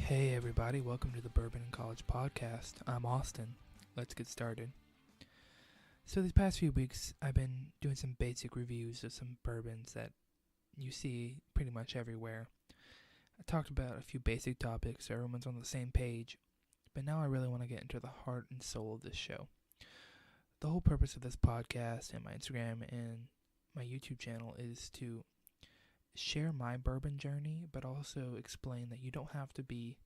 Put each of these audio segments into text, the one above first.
Hey everybody, welcome to the Bourbon in College podcast. I'm Austin. Let's get started. So these past few weeks, I've been doing some basic reviews of some bourbons that you see pretty much everywhere. I talked about a few basic topics so everyone's on the same page, but now I really want to get into the heart and soul of this show. The whole purpose of this podcast and my Instagram and my YouTube channel is to share my bourbon journey, but also explain that you don't have to be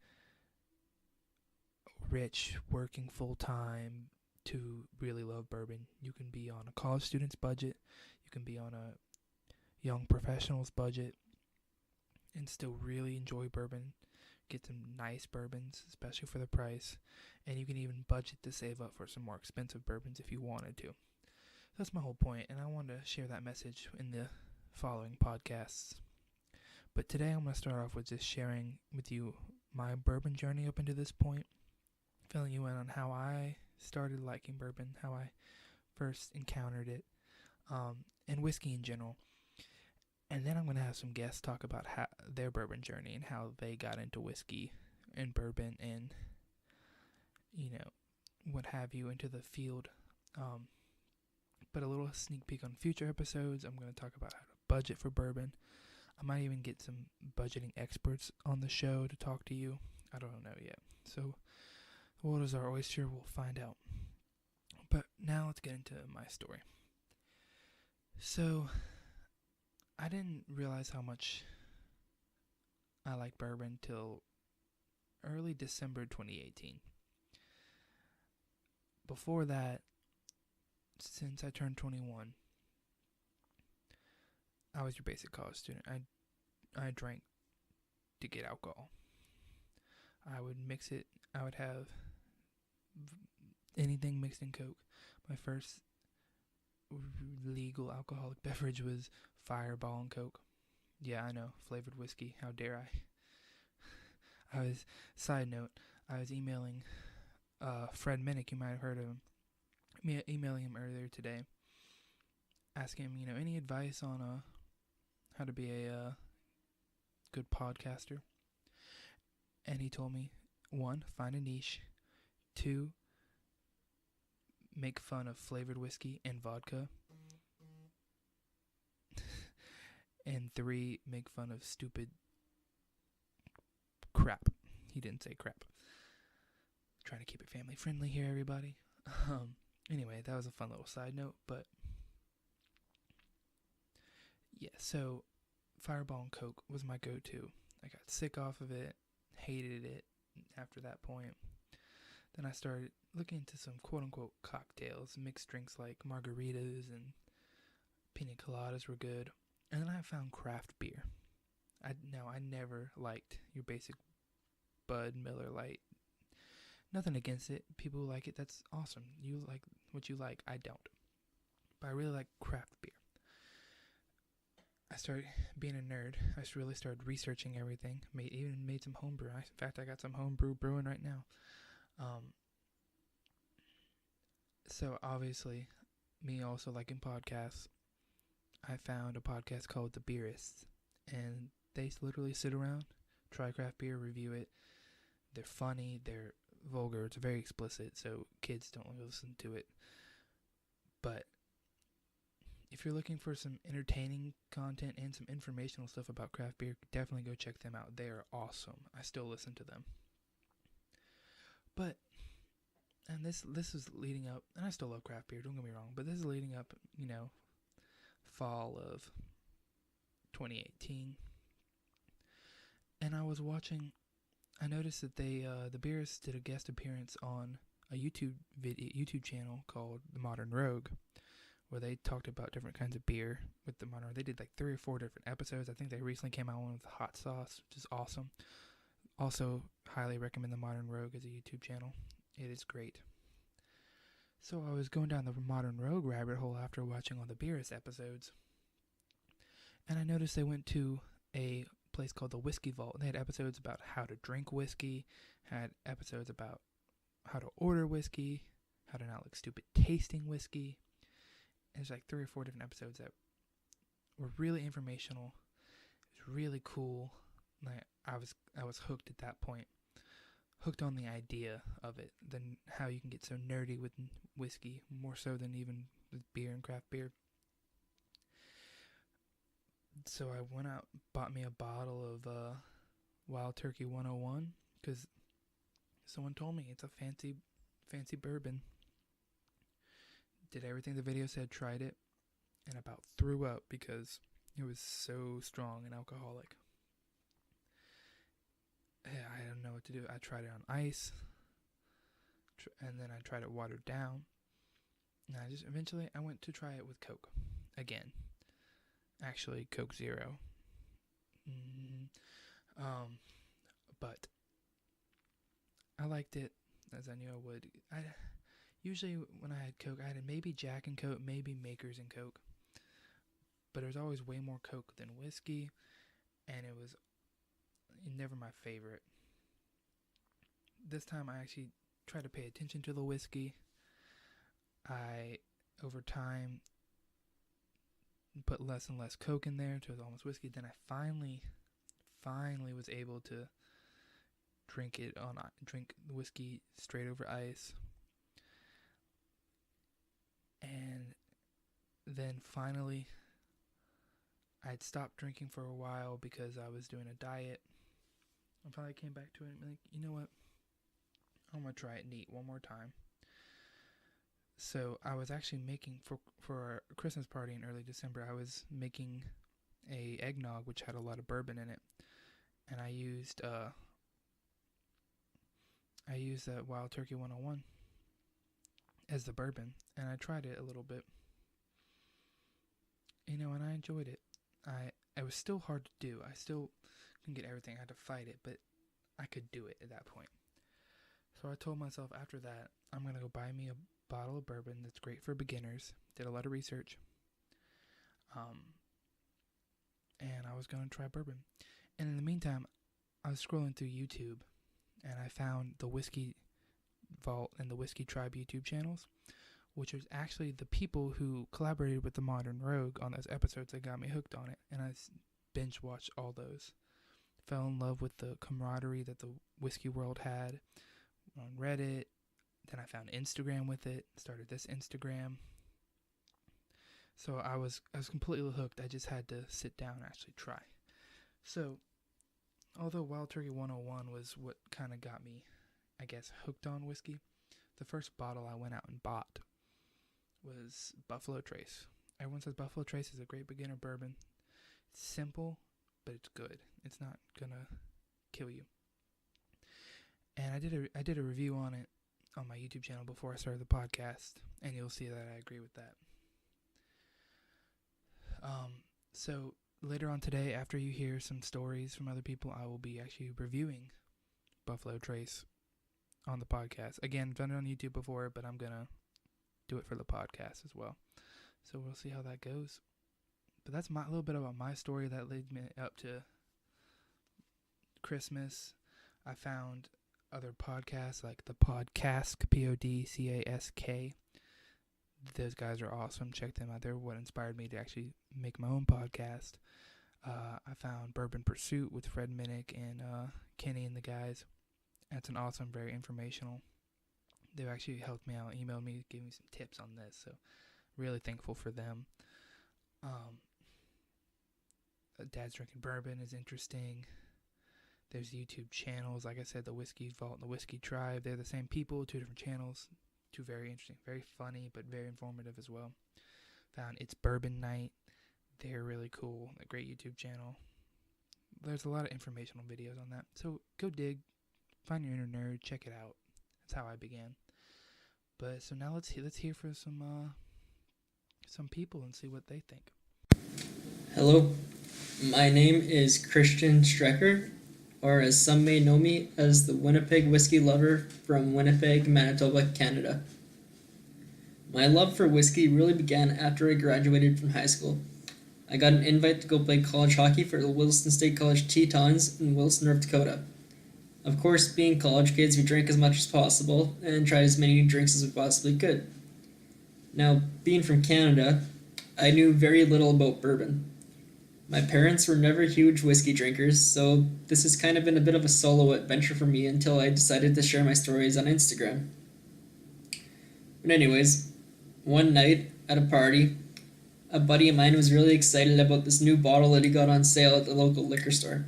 rich, working full-time to really love bourbon. You can be on a college student's budget, you can be on a young professional's budget, and still really enjoy bourbon, get some nice bourbons, especially for the price, and you can even budget to save up for some more expensive bourbons if you wanted to. That's my whole point, and I wanted to share that message in the following podcasts. But today I'm going to start off with just sharing with you my bourbon journey up until this point, filling you in on how I started liking bourbon, how I first encountered it, and whiskey in general. And then I'm going to have some guests talk about their bourbon journey and how they got into whiskey and bourbon and, what have you, into the field. But a little sneak peek on future episodes, I'm going to talk about how to budget for bourbon. I might even get some budgeting experts on the show to talk to you. I don't know yet. So, the world is our oyster. We'll find out. But now let's get into my story. So, I didn't realize how much I like bourbon till early December 2018. Before that, since I turned 21, I was your basic college student. I drank to get alcohol. I would mix it. I would have anything mixed in Coke. My first legal alcoholic beverage was Fireball and Coke. Yeah, I know, flavored whiskey. How dare I? Side note, I was emailing Fred Minnick. You might have heard of him. Emailing him earlier today, asking him, any advice on how to be a good podcaster. And he told me, 1, find a niche. 2, make fun of flavored whiskey and vodka. And 3, make fun of stupid crap. He didn't say crap. Trying to keep it family friendly here, everybody. Anyway, that was a fun little side note, but yeah, so Fireball and Coke was my go-to. I got sick off of it, hated it after that point. Then I started looking into some quote-unquote cocktails, mixed drinks like margaritas and pina coladas were good. And then I found craft beer. I never liked your basic Bud, Miller Lite. Nothing against it. People who like it, that's awesome. You like what you like. I don't. But I really like craft beer. I started being a nerd. I really started researching everything. Even made some homebrew. In fact, I got some homebrew brewing right now. So obviously, me also liking podcasts, I found a podcast called The Beerists. And they literally sit around, try craft beer, review it. They're funny. They're vulgar. It's very explicit, so kids don't listen to it. But if you're looking for some entertaining content and some informational stuff about craft beer, definitely go check them out. They are awesome. I still listen to them. But, and this is leading up, and I still love craft beer, don't get me wrong, but this is leading up, fall of 2018. And I noticed that the Beerists did a guest appearance on a YouTube channel called The Modern Rogue, where they talked about different kinds of beer with the Modern Rogue. They did like 3 or 4 different episodes. I think they recently came out one with hot sauce, which is awesome. Also, highly recommend The Modern Rogue as a YouTube channel. It is great. So I was going down the Modern Rogue rabbit hole after watching all the Beerist episodes, and I noticed they went to a place called the Whiskey Vault. They had episodes about how to drink whiskey, had episodes about how to order whiskey, how to not look stupid tasting whiskey. There's like 3 or 4 different episodes that were really informational. It was really cool. Like I was hooked at that point. hooked on the idea of it than how you can get so nerdy with whiskey, more so than even with beer and craft beer. So I went out, bought me a bottle of Wild Turkey 101 because someone told me it's a fancy bourbon. Did everything the video said, tried it, and about threw up because it was so strong and alcoholic. Yeah, I don't know what to do. I tried it on ice, and then I tried it watered down. And eventually I went to try it with Coke again. Actually, Coke Zero. But I liked it as I knew I would. Usually when I had Coke, I had maybe Jack and Coke, maybe Makers and Coke. But there was always way more Coke than whiskey, and it was never my favorite. This time I actually tried to pay attention to the whiskey. I, over time, put less and less Coke in there until it was almost whiskey. Then I finally was able to drink the whiskey straight over ice. And then finally, I'd stopped drinking for a while because I was doing a diet. I finally came back to it and be like, you know what? I'm going to try it neat one more time. So I was actually making, for our Christmas party in early December, I was making a eggnog which had a lot of bourbon in it. And I used that Wild Turkey 101 as the bourbon. And I tried it a little bit. And I enjoyed it. It was still hard to do. I still couldn't get everything. I had to fight it, but I could do it at that point. So I told myself after that, I'm going to go buy me a bottle of bourbon that's great for beginners. Did a lot of research. And I was going to try bourbon. And in the meantime, I was scrolling through YouTube, and I found the Whiskey Vault and the Whiskey Tribe YouTube channels, which was actually the people who collaborated with the Modern Rogue on those episodes that got me hooked on it. And I binge watched all those. Fell in love with the camaraderie that the whiskey world had on Reddit. Then I found Instagram with it. Started this Instagram. So I was completely hooked. I just had to sit down and actually try. So, although Wild Turkey 101 was what kind of got me, I guess, hooked on whiskey, the first bottle I went out and bought was Buffalo Trace. Everyone says Buffalo Trace is a great beginner bourbon. It's simple, but it's good. It's not gonna kill you. And I did a review on it on my YouTube channel before I started the podcast, and you'll see that I agree with that. So later on today, after you hear some stories from other people, I will be actually reviewing Buffalo Trace on the podcast. Again, I've done it on YouTube before, but I'm gonna do it for the podcast as well. So we'll see how that goes. But that's a little bit about my story that led me up to Christmas. I found other podcasts like the Podcask, Podcask. Those guys are awesome. Check them out. They're what inspired me to actually make my own podcast. I found Bourbon Pursuit with Fred Minnick and Kenny and the guys. That's an awesome, very informational. They've actually helped me out, emailed me, gave me some tips on this. So really thankful for them. Dad's Drinking Bourbon is interesting. There's YouTube channels, like I said, the Whiskey Vault and the Whiskey Tribe. They're the same people, two different channels. Two very interesting, very funny, but very informative as well. Found It's Bourbon Night. They're really cool. A great YouTube channel. There's a lot of informational videos on that. So go dig, find your inner nerd, check it out. That's how I began. But so now let's hear from some people and see what they think. Hello, my name is Kristian Strecker, or as some may know me as the Winnipeg Whiskey Lover from Winnipeg, Manitoba, Canada. My love for whiskey really began after I graduated from high school. I got an invite to go play college hockey for the Wilson State College Tetons in Wilson, North Dakota. Of course, being college kids, we drank as much as possible and tried as many drinks as we possibly could. Now, being from Canada, I knew very little about bourbon. My parents were never huge whiskey drinkers, so this has kind of been a bit of a solo adventure for me until I decided to share my stories on Instagram. But, anyways, one night at a party, a buddy of mine was really excited about this new bottle that he got on sale at the local liquor store.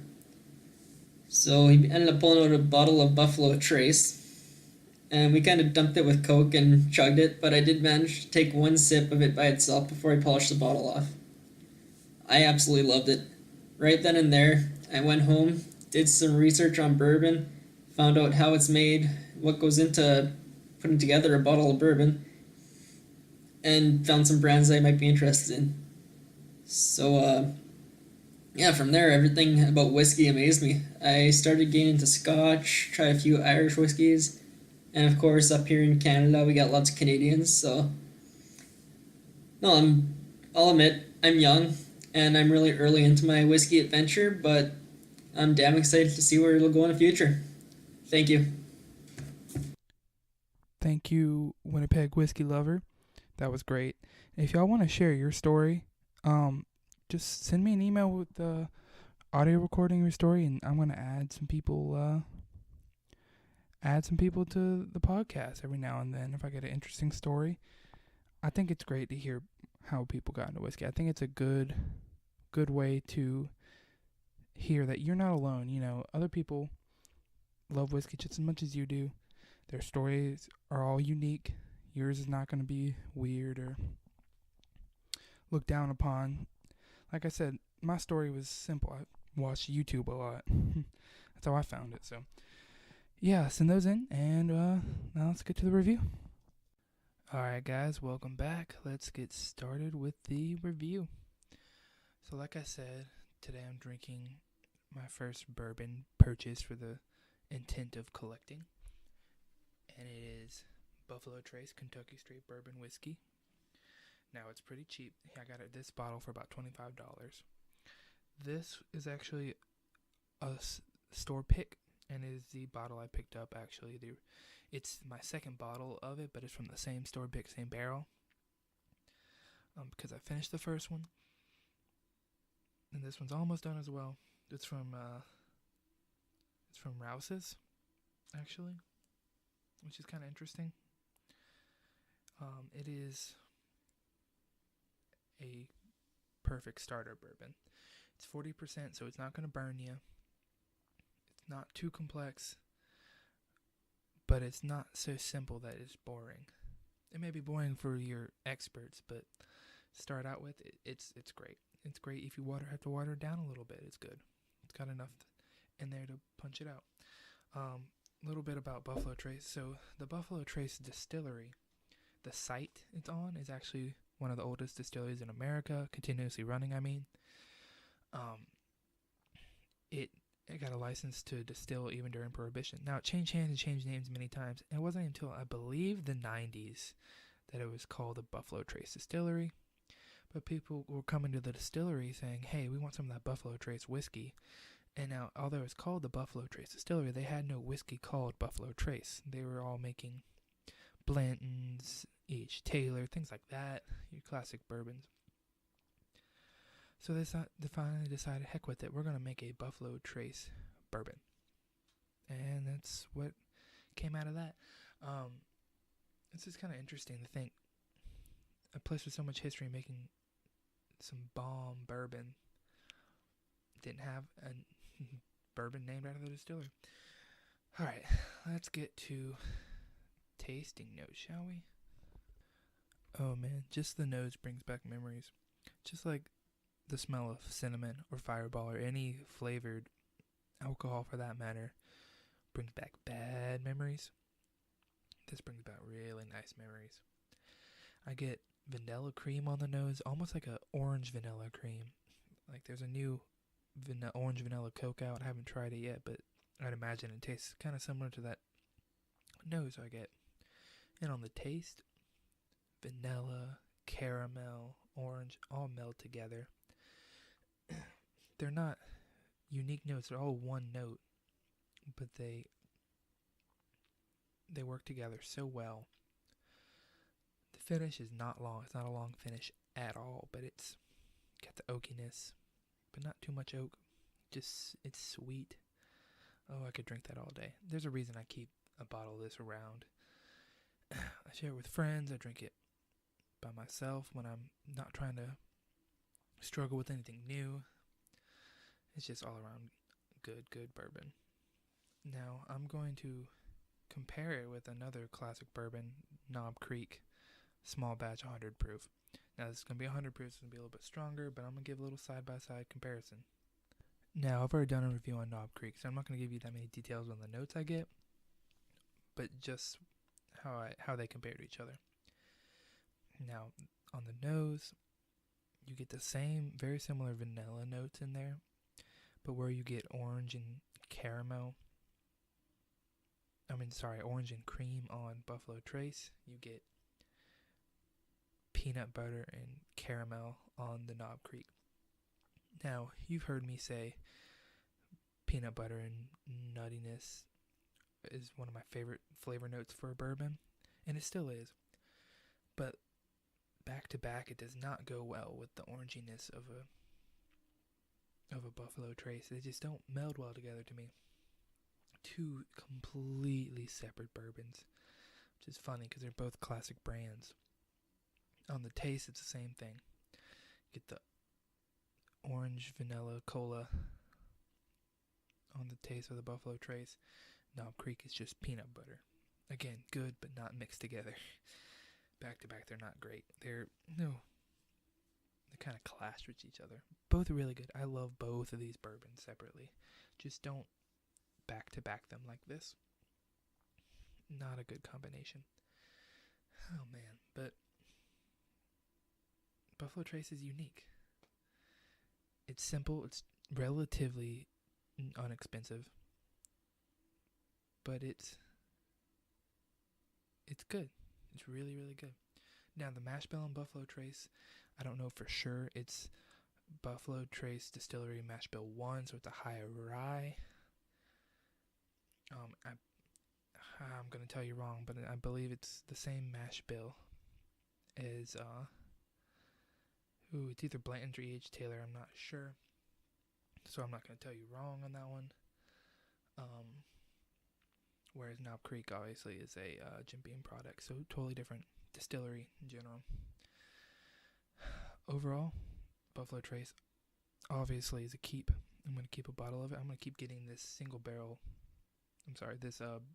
So he ended up pulling out a bottle of Buffalo Trace, and we kind of dumped it with Coke and chugged it, but I did manage to take one sip of it by itself before I polished the bottle off. I absolutely loved it. Right then and there, I went home, did some research on bourbon, found out how it's made, what goes into putting together a bottle of bourbon, and found some brands I might be interested in. So, yeah, from there, everything about whiskey amazed me. I started getting into Scotch, tried a few Irish whiskeys, and of course, up here in Canada, we got lots of Canadians, so... No, I'll admit, I'm young, and I'm really early into my whiskey adventure, but I'm damn excited to see where it'll go in the future. Thank you. Thank you, Winnipeg Whiskey Lover. That was great. If y'all want to share your story, just send me an email with the audio recording of your story, and I'm gonna add some people to the podcast every now and then if I get an interesting story. I think it's great to hear how people got into whiskey. I think it's a good way to hear that you're not alone. You know, other people love whiskey just as much as you do. Their stories are all unique. Yours is not going to be weird or looked down upon. Like I said, my story was simple. I watched YouTube a lot. That's how I found it. So, yeah, send those in, and now let's get to the review. Alright, guys, welcome back. Let's get started with the review. So, like I said, today I'm drinking my first bourbon purchase for the intent of collecting, and it is Buffalo Trace Kentucky Straight Bourbon Whiskey. Now, it's pretty cheap. I got this bottle for about $25. This is actually a store pick, and it is the bottle I picked up, actually. It's my second bottle of it, but it's from the same store pick, same barrel, because I finished the first one, and this one's almost done as well. It's from Rouse's, actually, which is kind of interesting. It is a perfect starter bourbon. It's 40%, so it's not going to burn you. It's not too complex, but it's not so simple that it's boring. It may be boring for your experts, but start out with it's great. It's great if you have to water it down a little bit. It's good. It's got enough in there to punch it out. A little bit about Buffalo Trace. So the Buffalo Trace distillery, the site it's on, is actually one of the oldest distilleries in America, continuously running, I mean. It got a license to distill even during Prohibition. Now, it changed hands and changed names many times, and it wasn't until, I believe, the 90s that it was called the Buffalo Trace Distillery. But people were coming to the distillery saying, hey, we want some of that Buffalo Trace whiskey. And now, although it's called the Buffalo Trace Distillery, they had no whiskey called Buffalo Trace. They were all making Blanton's, H. Taylor, things like that, your classic bourbons. So they finally decided, heck with it, we're going to make a Buffalo Trace bourbon. And that's what came out of that. It's just kind of interesting to think a place with so much history making some bomb bourbon didn't have a bourbon named out of the distillery. Alright, let's get to tasting notes, shall we? Oh man, just the nose brings back memories. Just like the smell of cinnamon or Fireball or any flavored alcohol for that matter brings back bad memories. This brings back really nice memories. I get vanilla cream on the nose, almost like a orange vanilla cream. Like there's a new orange vanilla Coke out. I haven't tried it yet, but I'd imagine it tastes kind of similar to that nose I get. And on the taste, vanilla, caramel, orange, all meld together. They're not unique notes, they're all one note, but they work together so well. The finish is not long. It's not a long finish at all, but it's got the oakiness, but not too much oak. Just, it's sweet. Oh, I could drink that all day. There's a reason I keep a bottle of this around. I share it with friends. I drink it by myself when I'm not trying to struggle with anything new. It's just all around good bourbon. Now, I'm going to compare it with another classic bourbon, Knob Creek, small batch 100 proof. Now, this is going to be 100 proof, so it's going to be a little bit stronger, but I'm going to give a little side-by-side comparison. Now, I've already done a review on Knob Creek, so I'm not going to give you that many details on the notes I get, but just how they compare to each other. Now, on the nose, you get the same, very similar vanilla notes in there, but where you get orange and orange and cream on Buffalo Trace, you get peanut butter and caramel on the Knob Creek. Now, you've heard me say peanut butter and nuttiness is one of my favorite flavor notes for a bourbon, and it still is. But back to back, it does not go well with the oranginess of a Buffalo Trace. They just don't meld well together to me. Two completely separate bourbons, which is funny because they're both classic brands. On the taste, it's the same thing. Get the orange vanilla cola on the taste of the Buffalo Trace. Knob Creek is just peanut butter. Again, good, but not mixed together. Back to back, they're not great. They kind of clash with each other. Both are really good. I love both of these bourbons separately. Just don't back to back them like this. Not a good combination. Oh man, but Buffalo Trace is unique. It's simple, it's relatively inexpensive, but it's good. It's really, really good. Now, the mash bill on Buffalo Trace, I don't know for sure. It's Buffalo Trace Distillery Mash Bill 1, so it's a higher rye. I'm going to tell you wrong, but I believe it's the same mash bill as, it's either Blanton's or E.H. Taylor, I'm not sure. So I'm not going to tell you wrong on that one. Whereas Knob Creek obviously is a Jim Beam product, so totally different distillery in general. Overall, Buffalo Trace obviously is a keep. I'm going to keep a bottle of it. I'm going to keep getting this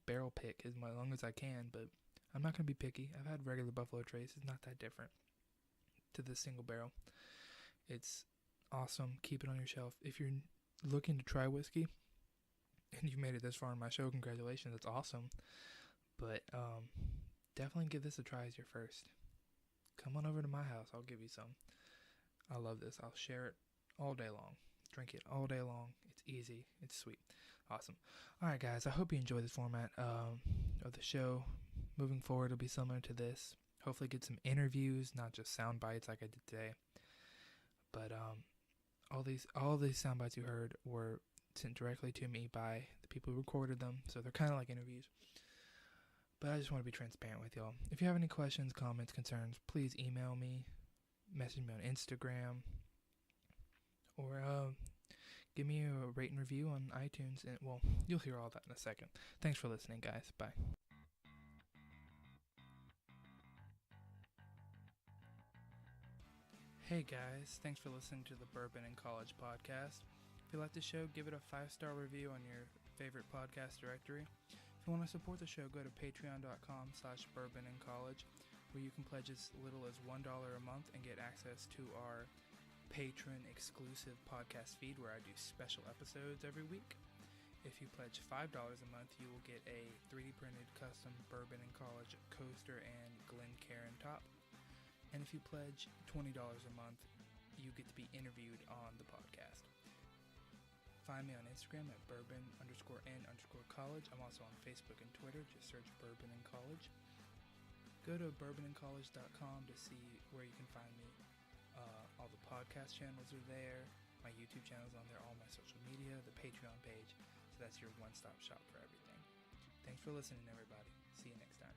barrel pick as long as I can, but I'm not going to be picky. I've had regular Buffalo Trace. It's not that different to this single barrel. It's awesome. Keep it on your shelf. If you're looking to try whiskey and you've made it this far in my show, congratulations. That's awesome. But definitely give this a try as your first. Come on over to my house. I'll give you some. I love this. I'll share it all day long. Drink it all day long. It's easy. It's sweet. Awesome. All right, guys. I hope you enjoy this format of the show. Moving forward, it'll be similar to this. Hopefully get some interviews, not just sound bites like I did today. But all these sound bites you heard were sent directly to me by the people who recorded them, so they're kind of like interviews. But I just want to be transparent with y'all. If you have any questions, comments, concerns, please email me, message me on Instagram, or give me a rate and review on iTunes. And well, you'll hear all that in a second. Thanks for listening, guys. Bye. Hey guys, thanks for listening to the Bourbon in College podcast. If you like the show, give it a 5-star review on your favorite podcast directory. If you want to support the show, go to patreon.com/bourbonincollege, where you can pledge as little as $1 a month and get access to our patron exclusive podcast feed where I do special episodes every week. If you pledge $5 a month, you will get a 3D printed custom Bourbon in College coaster and Glencairn top. And if you pledge $20 a month, you get to be interviewed on the podcast. Find me on Instagram at bourbon_n_college. I'm also on Facebook and Twitter. Just search Bourbon in College. Go to bourbonincollege.com to see where you can find me. All the podcast channels are there. My YouTube channel's on there. All my social media. The Patreon page. So that's your one-stop shop for everything. Thanks for listening, everybody. See you next time.